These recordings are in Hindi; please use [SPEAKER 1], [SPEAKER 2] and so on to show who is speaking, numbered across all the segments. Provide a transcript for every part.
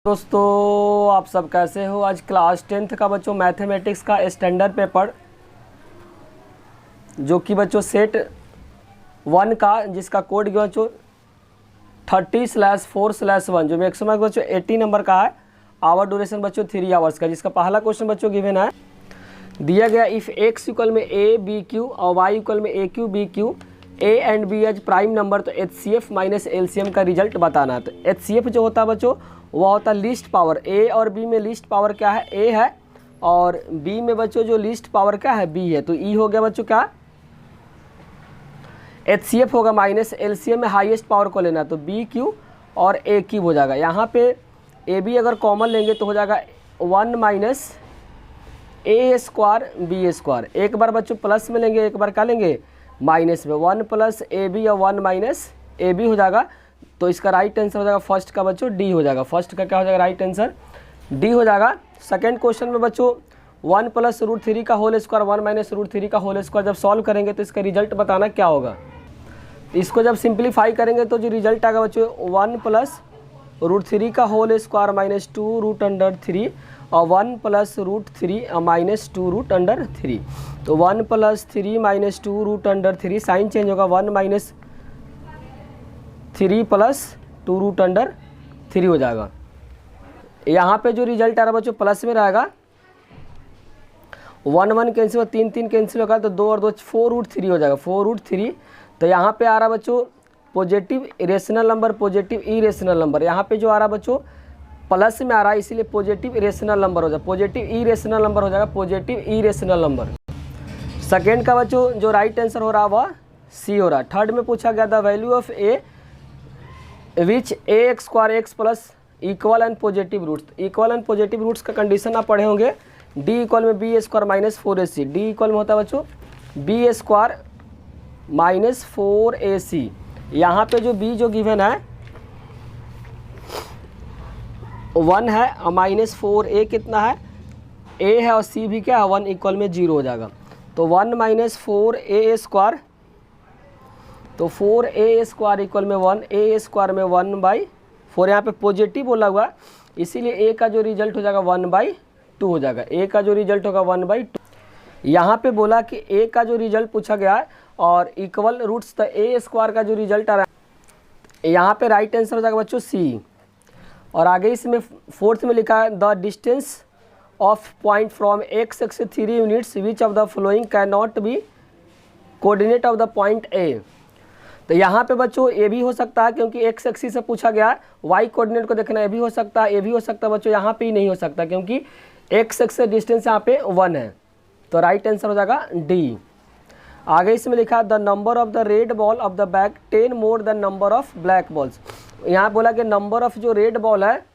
[SPEAKER 1] दोस्तों आप सब कैसे हो। आज क्लास 10th का बच्चों मैथमेटिक्स का स्टैंडर्ड पेपर जो कि बच्चों सेट 1 का जिसका कोड जो बच्चों 30/4/1 जो मैक्सिमम बच्चों 80 नंबर का है। आवर ड्यूरेशन बच्चों 3 आवर्स का, जिसका पहला क्वेश्चन बच्चों गिवन है, दिया गया इफ़ x इक्वल में a b q और y इक्वल में a q b q a and b as prime number, तो HCF माइनस LCM का रिजल्ट बताना है। तो HCF जो होता है बच्चों वह होता है लीस्ट पावर। A और B में लीस्ट पावर क्या है? A है, और B में बच्चों जो लीस्ट पावर क्या है? B है। तो E हो गया बच्चों क्या? HCF होगा माइनस LCM में हाईएस्ट पावर को लेना, तो B क्यू और A क्यूब हो जाएगा। यहाँ पे AB अगर कॉमन लेंगे तो हो जाएगा 1 minus A square B square. एक बार बच्चों प्लस में लेंगे, एक बार क्या लेंगे? माइनस में। 1 प्लस AB और 1 माइनस AB हो जाएगा। तो इसका राइट आंसर हो जाएगा फर्स्ट का बच्चों D हो जाएगा। फर्स्ट का क्या हो जाएगा? राइट आंसर D हो जाएगा। सेकंड क्वेश्चन में बच्चों 1 प्लस √3 का होल स्क्वायर 1 माइनस √3 का होल स्क्वायर जब सॉल्व करेंगे तो इसका रिजल्ट बताना क्या होगा। इसको जब सिंप्लीफाई करेंगे तो जो रिजल्ट आएगा बच्चों 1 प्लस √3 का होल स्क्वायर माइनस 2√3 और 1 प्लस √3 माइनस 2√3। तो 1 प्लस 3 माइनस 2√3, साइन चेंज होगा 1 माइनस 3 प्लस 2√3 हो जाएगा। यहाँ पे जो रिजल्ट आ रहा है बच्चों प्लस में रहेगा, 1 1 कैंसिल हो, 3 3 कैंसिल होगा, तो 2 और 2 4√3 हो जाएगा। 4√3। तो यहाँ पे आ रहा बच्चों positive irrational number, positive irrational number. यहाँ पे जो आ रहा बच्चों प्लस में आ रहा है, इसीलिए पॉजिटिव इरेशनल नंबर हो जाएगा। पॉजिटिव इरेशनल नंबर हो जाएगा, पॉजिटिव इरेशनल नंबर। सेकेंड का बच्चों जो राइट आंसर हो रहा वह सी हो रहा है। थर्ड में पूछा गया the value of A which ax square x plus equal and positive roots. Equal and positive roots का कंडीशन आप पढ़े होंगे। d इक्वल में b square minus 4ac। d equal में होता है बच्चों b स्क्वायर माइनस 4ac। यहाँ पे जो b जो गिवन है 1 है और माइनस 4a कितना है? a है, और c भी क्या है? 1 इक्वल में 0 हो जाएगा। तो 1 माइनस 4a स्क्वायर, तो 4a स्क्वायर इक्वल में 1, a स्क्वायर में 1/4। यहाँ पे पॉजिटिव बोला हुआ, इसीलिए a का जो रिजल्ट हो जाएगा 1/2 हो जाएगा। a का जो रिजल्ट होगा 1/2। यहाँ पे बोला कि a का जो रिजल्ट पूछा गया है और इक्वल रूट्स, तो a स्क्वायर का जो रिजल्ट आ रहा है यहाँ पे राइट आंसर हो जाएगा बच्चों C। और आगे इसमें फोर्थ में लिखा है the distance of point from x axis 3 units which of the following can not be coordinate of the point A। तो यहाँ पे बच्चों ए भी हो सकता है क्योंकि x एक्सिस से पूछा गया है, y कोऑर्डिनेट को देखना, ए भी हो सकता है, ए भी हो सकता है बच्चों। यहाँ पे ही नहीं हो सकता क्योंकि x एक्सिस से डिस्टेंस यहाँ पे 1 है। तो राइट आंसर हो जाएगा D। आगे इसमें लिखा है the number of the red ball of the bag 10 more than number of black balls. यहाँ बोला कि नंबर ऑफ जो रेड बॉल है,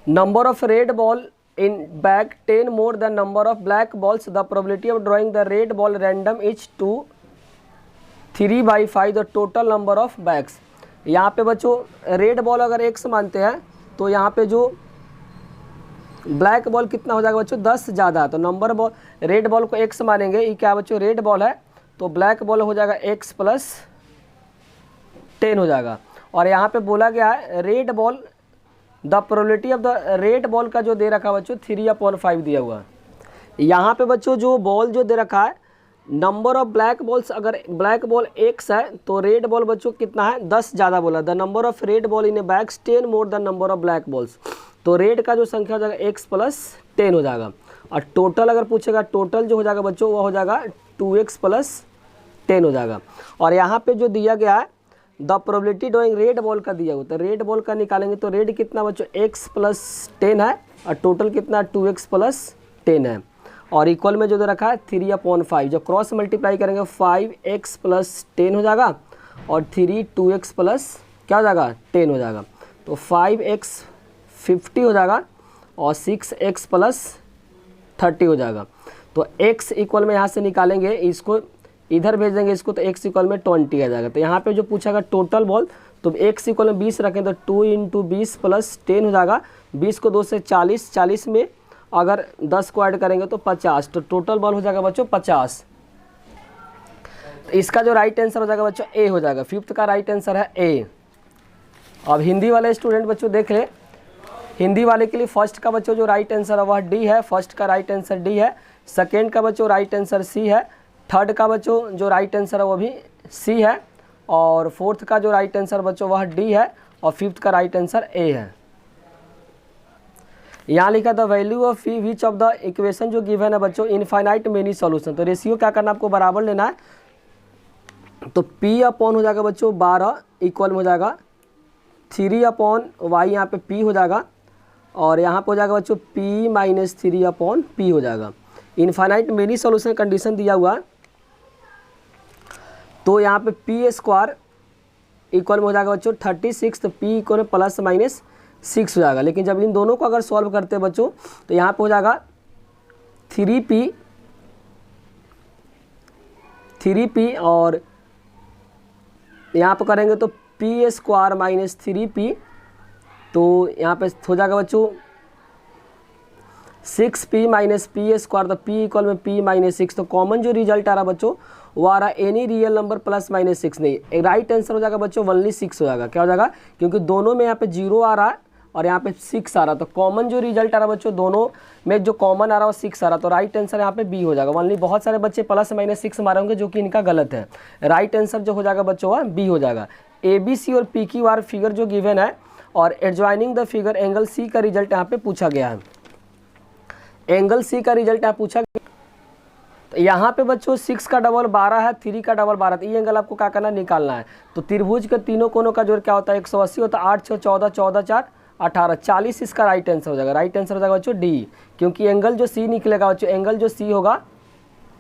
[SPEAKER 1] number of red ball in bag 10 more than number of black balls, the probability of drawing the red ball random is 3/5 the total number of bags. यहाँ पे बच्चों रेड बॉल अगर x मानते हैं तो यहाँ पे जो ब्लैक बॉल कितना हो जाएगा बच्चों? 10 ज़्यादा। तो नंबर बॉल रेड बॉल को x मानेंगे, ये क्या बच्चों? रेड बॉल है, तो ब्लैक बॉल हो जाएगा x प्लस 10 हो जाएगा। और यहाँ पे बोला गया है red ball, the probability of the red ball का जो दे रखा बच्चों 3/5 दिया हुआ है। यहाँ पे बच्चों जो बॉल जो दे रखा है, नंबर ऑफ ब्लैक बॉल्स, अगर ब्लैक बॉल x है तो रेड बॉल बच्चों कितना है? 10 ज़्यादा बोला। The number of red ball in A bags 10 more the number of black balls. तो रेड का जो संख्या हो जाएगा x प्लस 10 हो जाएगा। और टोटल अगर पूछेगा, टोटल जो हो जाएगा बच्चों वह हो जाएगा 2x प्लस 10 हो जाएगा। और यहाँ पे जो दिया गया है the probability drawing red ball का दिया हुआ, तो रेड बॉल का निकालेंगे तो रेड कितना बच्चों? x प्लस 10 है, और टोटल कितना? 2x प्लस 10 है। और इक्वल में जो दे रखा है 3/5, जो क्रॉस मल्टीप्लाई करेंगे 5x प्लस 10 हो जाएगा, और 2x प्लस क्या हो जाएगा? 10 हो जाएगा। तो 5x 50 हो जाएगा, और 6x प्लस 30 हो जाएगा। तो x इक्वल में यहाँ से निकालेंगे, इसको इधर भेज देंगे इसको, तो x इक्वल में 20 आ जाएगा। तो यहाँ पे जो पूछागा टोटल बॉल, तो x इक्वल में 20 रखें तो 2 × 20 प्लस 10 हो जाएगा। 20 को 2 से 40, 40 में अगर 10 को ऐड करेंगे तो 50, तो टोटल बॉल हो जाएगा बच्चों 50। तो इसका जो राइट आंसर हो जाएगा बच्चों A हो जाएगा। फिफ्थ का राइट आंसर है A। अब हिंदी वाले स्टूडेंट बच्चों देख ले, हिंदी वाले के लिए फर्स्ट का बच्चों जो राइट आंसर है वह डी है, फर्स्ट का राइट आंसर डी है। सेकेंड का बच्चों राइट आंसर सी है। थर्ड का बच्चों जो राइट आंसर है वो भी सी है। और फोर्थ का जो राइट आंसर बच्चों वह डी है। और फिफ्थ का राइट आंसर ए है। यहाँ लिखा the value of fee which of the equation जो गिवन है बच्चों इनफाइनाइट मेनी सॉल्यूशन। तो रेशियो क्या करना आपको बराबर लेना है। तो p अपॉन हो जाएगा बच्चों 12 इक्वल में हो जाएगा 3 अपॉन वाई, यहाँ पे p हो जाएगा। और यहाँ पे हो जाएगा बच्चों p माइनस 3 अपॉन p हो जाएगा। इनफाइनाइट मेनी सॉल्यूशन कंडीशन दिया हुआ है। तो यहाँ पे p स्क्वायर इक्वल में हो जाएगा बच्चों 36, तो p इक्वल में प्लस माइनस 6 हो जाएगा। लेकिन जब इन दोनों को अगर सॉल्व करते हैं बच्चों तो यहाँ पे हो जाएगा 3p और यहाँ पर करेंगे तो p स्क्वायर माइनस 3p, तो यहाँ पे हो जाएगा बच्चों 6p माइनस p स्क्वायर, तो p इक्वल में p माइनस 6। तो कॉमन जो रिजल्ट आ रहा बच्चों वो आ रहा any real number plus minus 6 नहीं, राइट आंसर हो जाएगा बच्चों ओनली 6 हो जाएगा। क्या हो जाएगा, क्योंकि दोनों में यहाँ पे 0 आ रहा है और यहाँ पे 6 आ रहा है। तो कॉमन जो रिजल्ट आ रहा है बच्चों दोनों में जो कॉमन आ रहा है वो 6 आ रहा है। तो राइट आंसर यहाँ पे बी हो जाएगा। ओनली बहुत सारे बच्चे प्लस माइनस 6 मारे होंगे जो कि इनका गलत है। राइट आंसर जो हो जाएगा बच्चों वह बी हो जाएगा। ABC और PQR फिगर जो गिवन है और adjoining the figure angle C का रिजल्ट यहाँ पे पूछा गया है। एंगल C का रिजल्ट यहाँ पूछा गया। तो यहाँ पे बच्चों 6 का डबल 12 है, 3 का डबल 12, तो ये एंगल आपको क्या करना निकालना है। तो त्रिभुज के तीनों कोनों का जोड़ क्या होता है 180 होता है। 8 6 14, 14 4 18, 40 इसका राइट आंसर हो जाएगा। राइट आंसर हो जाएगा बच्चों डी, क्योंकि एंगल जो सी निकलेगा बच्चों, एंगल जो सी होगा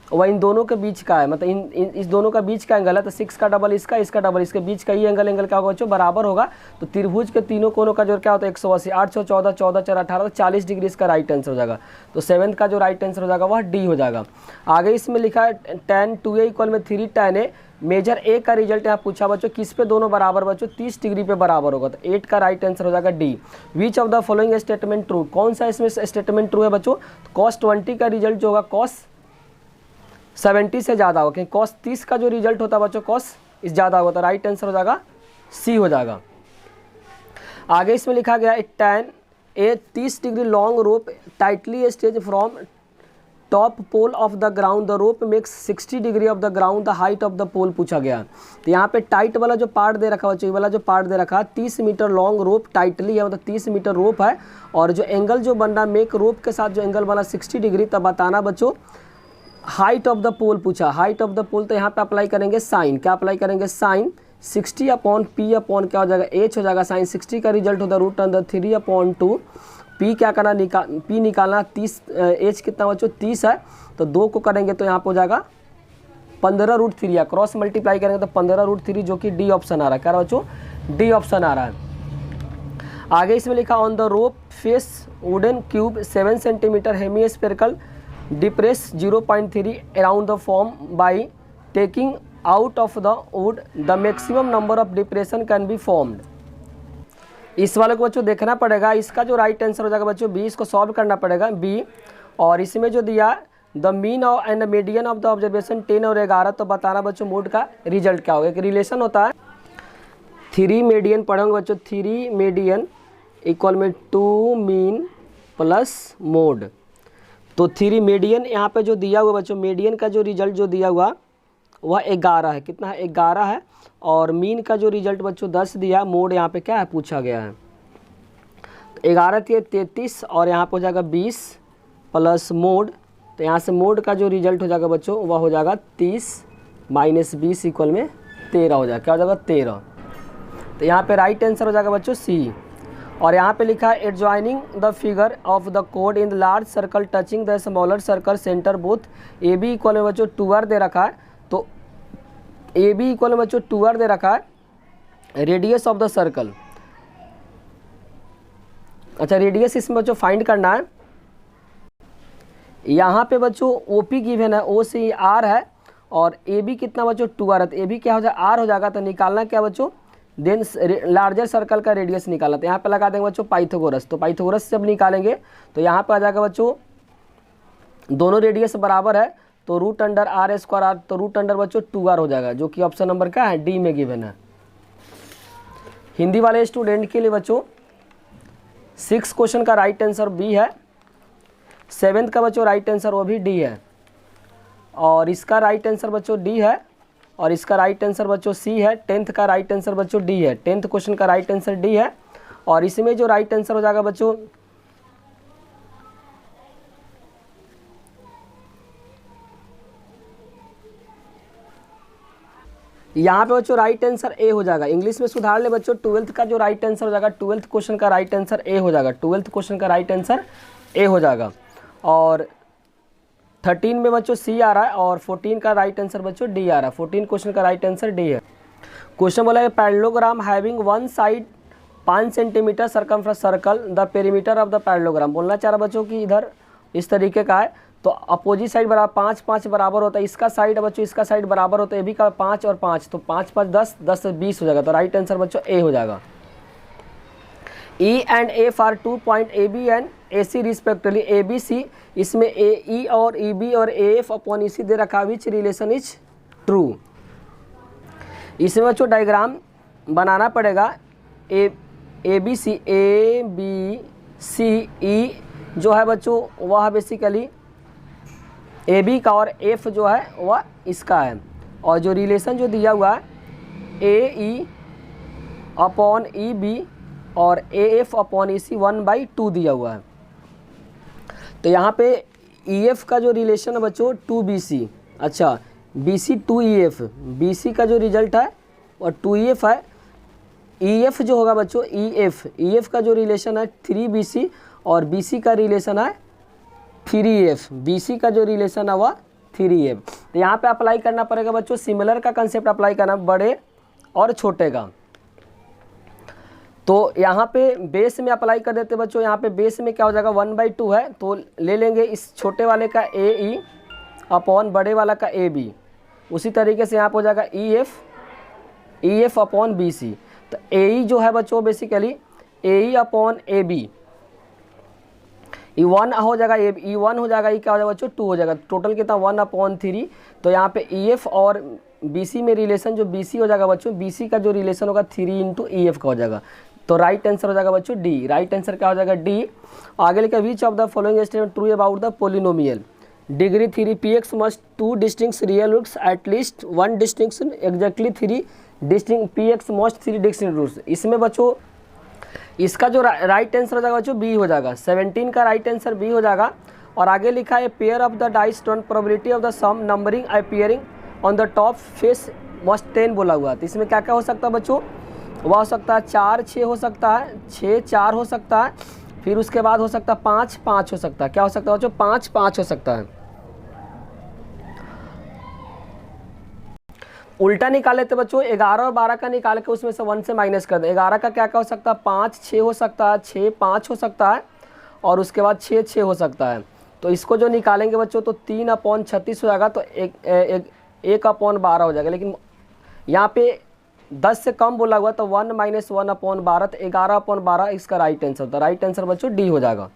[SPEAKER 1] वह इन दोनों के बीच का है, मतलब इस दोनों का बीच का एंगल है। तो 6 का डबल इसका डबल इसके बीच का, ये एंगल क्या होगा बच्चों बराबर होगा। तो त्रिभुज के तीनों कोनों का जोड़ क्या होता है 180, 8 6 14, 14 4 18, 40 डिग्री इसका राइट आंसर हो जाएगा। तो 7th का जो राइट आंसर हो जाएगा वह डी हो जाएगा। आगे इसमें लिखा है tan 2a इक्वल में 3 tan a। मेजर ए का रिजल्ट यहाँ पूछा बच्चों किस पे दोनों बराबर बच्चों 30 डिग्री पे बराबर होगा। तो 8 का राइट आंसर हो जाएगा D. Which of the following statement true, कौन सा इसमें स्टेटमेंट ट्रू है बच्चों। cos 20 का रिजल्ट जो होगा cos 70 से ज़्यादा होगा, क्योंकि cos 30 का जो रिजल्ट होता है बच्चों cos इस ज़्यादा होगा। तो राइट आंसर हो जाएगा सी हो जाएगा। आगे इसमें लिखा गया tan a 30 degree long rope tightly stays from top pole of the ground, the rope makes 60 degree of the ground, the height of the pole पूछा गया। तो यहाँ पे टाइट वाला जो पार्ट दे रखा है बच्चों, ये वाला जो पार्ट दे रखा है 30 मीटर लॉन्ग रोप टाइटली है, मतलब 30 मीटर रोप है। और जो एंगल जो बन रहा मेक रोप के साथ जो एंगल बना 60 डिग्री, तब बताना बच्चों हाइट ऑफ द पोल पूछा। हाइट ऑफ द पोल तो यहाँ पे अप्लाई करेंगे साइन, क्या अप्लाई करेंगे साइन 60 अपॉन p अपॉन क्या हो जाएगा h हो जाएगा। साइन 60 का रिजल्ट होता है √3/2। p क्या करना p निकालना 30, h कितना बच्चों 30 है, तो 2 को करेंगे तो यहाँ पे हो जाएगा 15√3, या क्रॉस मल्टीप्लाई करेंगे तो 15√3, जो कि डी ऑप्शन आ रहा है। क्या बच्चों डी ऑप्शन आ रहा है। आगे इसमें लिखा on the rope face wooden cube 7 centimetre hemispherical depress 0.3 around the form by taking out of the wood, the maximum number of depression can be formed. इस वाले को बच्चों देखना पड़ेगा। इसका जो राइट आंसर हो जाएगा बच्चों बी, इसको सॉल्व करना पड़ेगा बी। और इसमें जो दिया the mean and median of the observation 10 और 11, तो बताना बच्चों मोड का रिजल्ट क्या होगा। एक रिलेशन होता है 3 मीडियन पढ़ेंगे बच्चों, 3 मीडियन इक्वल में 2 मीन प्लस मोड। तो 3 मीडियन यहाँ पे जो दिया हुआ बच्चों, मीडियन का जो रिजल्ट जो दिया हुआ वह 11 है। कितना है 11 है। और मीन का जो रिजल्ट बच्चों 10 दिया। मोड यहाँ पे क्या है पूछा गया है। तो 11 थी 33 और यहाँ पे हो जाएगा 20 प्लस मोड। तो यहाँ से मोड का जो रिजल्ट हो जाएगा बच्चों वह हो जाएगा 30 माइनस 20 इक्वल में 13 हो जाएगा। क्या हो जाएगा 13। तो यहाँ पे राइट आंसर हो जाएगा बच्चों सी। और यहाँ पे लिखा है adjoining the figure of the कोड in the large circle touching the smaller circle centre both A B equal में बच्चों 2r दे रखा है। तो ए बी इक्वल में बच्चों 2r दे रखा है, रेडियस ऑफ द सर्कल। अच्छा रेडियस इसमें बच्चों फाइंड करना है। यहाँ पे बच्चों ओ पी गिवन है, ओ से आर है और ए बी कितना बच्चों 2r है। तो ए बी क्या हो जाएगा आर हो जाएगा। तो निकालना क्या बच्चों देन लार्जर सर्कल का रेडियस निकालना। तो यहाँ पे लगा देंगे बच्चों पाइथागोरस। तो पाइथागोरस से जब निकालेंगे तो यहाँ पे आ जाएगा बच्चों दोनों रेडियस बराबर है, तो √r²r, तो √, बच्चों 2r हो जाएगा, जो कि ऑप्शन नंबर क्या है डी में गिवन है। हिंदी वाले स्टूडेंट के लिए बच्चों 6 क्वेश्चन का राइट आंसर बी है। 7th का बच्चों राइट आंसर वो भी डी है, और इसका राइट आंसर बच्चों डी है, और इसका राइट आंसर बच्चों सी है। 10th का राइट आंसर बच्चों डी है, 10th क्वेश्चन का राइट आंसर डी है। और इसमें जो राइट आंसर हो जाएगा बच्चों यहाँ पे बच्चों राइट आंसर ए हो जाएगा। इंग्लिश में सुधार ले बच्चों, 12th का जो राइट आंसर हो जाएगा, 12th क्वेश्चन का राइट आंसर ए हो जाएगा, 12th क्वेश्चन का राइट आंसर ए हो जाएगा। और 13 में बच्चों सी आ रहा है, और 14 का राइट आंसर बच्चों डी आ रहा है। 14 क्वेश्चन का राइट आंसर डी है। क्वेश्चन बोला है parallelogram having one side 5 centimetre circumference circle the perimeter of the parallelogram. बोलना चाह रहा बच्चों कि इधर इस तरीके का है, तो अपोजिट साइड बराबर 5 5 बराबर होता है। इसका साइड बच्चों इसका साइड बराबर होता है, ये भी का 5 और 5, तो 5 5 10 10 20 हो जाएगा। तो राइट आंसर बच्चों ए हो जाएगा। E and F are 2 point AB and AC respectively। ABC इसमें AE और EB और AF अपॉन EC दे रखा, विच रिलेशन इज ट्रू। इसमें बच्चों डायग्राम बनाना पड़ेगा। ABC ABCE जो है बच्चों वह बेसिकली AB का, और F जो है वह इसका है। और जो रिलेशन जो दिया हुआ है AE अपॉन EB और AF अपॉन EC 1/2 दिया हुआ है। तो यहाँ पे EF का जो रिलेशन है बच्चों 2BC, अच्छा BC 2EF, BC का जो रिजल्ट है और 2EF है। EF जो होगा बच्चों EF का जो रिलेशन है 3BC, और BC का रिलेशन है 3EF, BC का जो रिलेशन है वह 3EF। तो यहाँ पे अप्लाई करना पड़ेगा बच्चों, सिमिलर का कंसेप्ट अप्लाई करना, बड़े और छोटे का। तो यहाँ पे बेस में अप्लाई कर देते बच्चों। यहाँ पे बेस में क्या हो जाएगा 1/2 है, तो ले लेंगे इस छोटे वाले का AE अपॉन बड़े वाला का AB। उसी तरीके से यहाँ पे हो जाएगा EF अपॉन BC। तो AE जो है बच्चों basically AE upon AB, E1 हो जाएगा, E1 हो जाएगा, क्या हो जाएगा बच्चों 2 हो जाएगा। टोटल कितना 1/3। तो यहाँ पे EF और BC में रिलेशन जो BC हो जाएगा बच्चों, BC का जो रिलेशन होगा 3 × EF का हो जाएगा। तो राइट आंसर हो जाएगा बच्चों डी। राइट आंसर क्या हो जाएगा डी। आगे लिखा which of the following statement true about the polynomial. Degree 3 px must 2 distinct real roots at least 1 distinct exactly 3 distinct px must 3 distinct roots. इसमें बच्चों इसका जो राइट आंसर हो जाएगा बच्चों बी हो जाएगा। 17 का राइट आंसर बी हो जाएगा। और आगे लिखा है pair of the dice turn probability of the sum numbering appearing on the top face must 10 बोला हुआ। तो इसमें क्या क्या हो सकता है बच्चों, वह हो सकता है 4 6 हो सकता है, 6 4 हो सकता है, फिर उसके बाद हो सकता है 5 5 हो सकता है। क्या हो सकता है बच्चों 5 5 हो सकता है। उल्टा निकाले तो बच्चों 11 और 12 का निकाल के उसमें से 1 से माइनस कर दे। 11 का क्या क्या हो सकता है 5 6 हो सकता है, 6 5 हो सकता है, और उसके बाद 6 6 हो सकता है। तो इसको जो निकालेंगे बच्चों तो 3/36 हो जाएगा, तो 1/12 हो जाएगा। लेकिन यहाँ पे 10 से कम बोला हुआ तो 1 - 1/12, तो 11/12 इसका राइट आंसर होता है। राइट आंसर बच्चों डी हो जाएगा।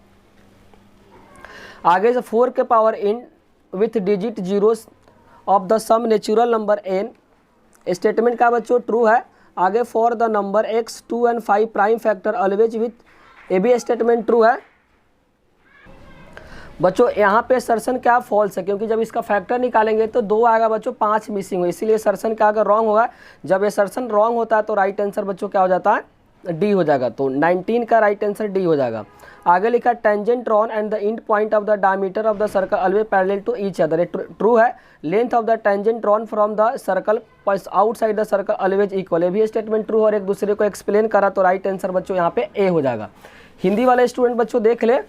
[SPEAKER 1] आगे से 4 के power in with digit zeros of the sum natural number n statement का बच्चों ट्रू है। आगे for the number x 2 and 5 prime factor always with A B statement true है। बच्चों यहाँ पे सर्सन क्या फॉल्स है, क्योंकि जब इसका फैक्टर निकालेंगे तो 2 आएगा बच्चों, 5 मिसिंग हो, इसीलिए सर्सन क्या अगर रॉन्ग होगा। जब ये सर्सन रॉन्ग होता है तो राइट आंसर बच्चों क्या हो जाता है डी हो जाएगा। तो 19 का राइट आंसर डी हो जाएगा। आगे लिखा tangent drawn and the end point of the diameter of the circle always parallel to each other. True है। Length of the tangent drawn from the circle outside the circle always equal. ये भी स्टेटमेंट ट्रू और एक दूसरे को एक्सप्लेन करा, तो राइट आंसर बच्चों यहाँ पे ए हो जाएगा। हिंदी वाले स्टूडेंट बच्चों देख ले,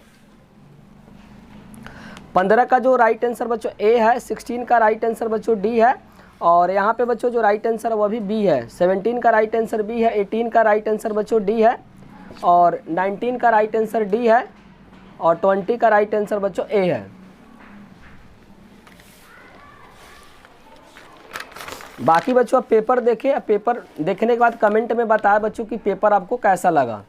[SPEAKER 1] 15 का जो राइट आंसर बच्चों ए है, 16 का राइट आंसर बच्चों डी है, और यहाँ पे बच्चों जो राइट आंसर है वह भी बी है। 17 का राइट आंसर बी है, 18 का राइट आंसर बच्चों डी है, और 19 का राइट आंसर डी है, और 20 का राइट आंसर बच्चों ए है। बाकी बच्चों पेपर देखे, पेपर देखने के बाद कमेंट में बताया बच्चों कि पेपर आपको कैसा लगा।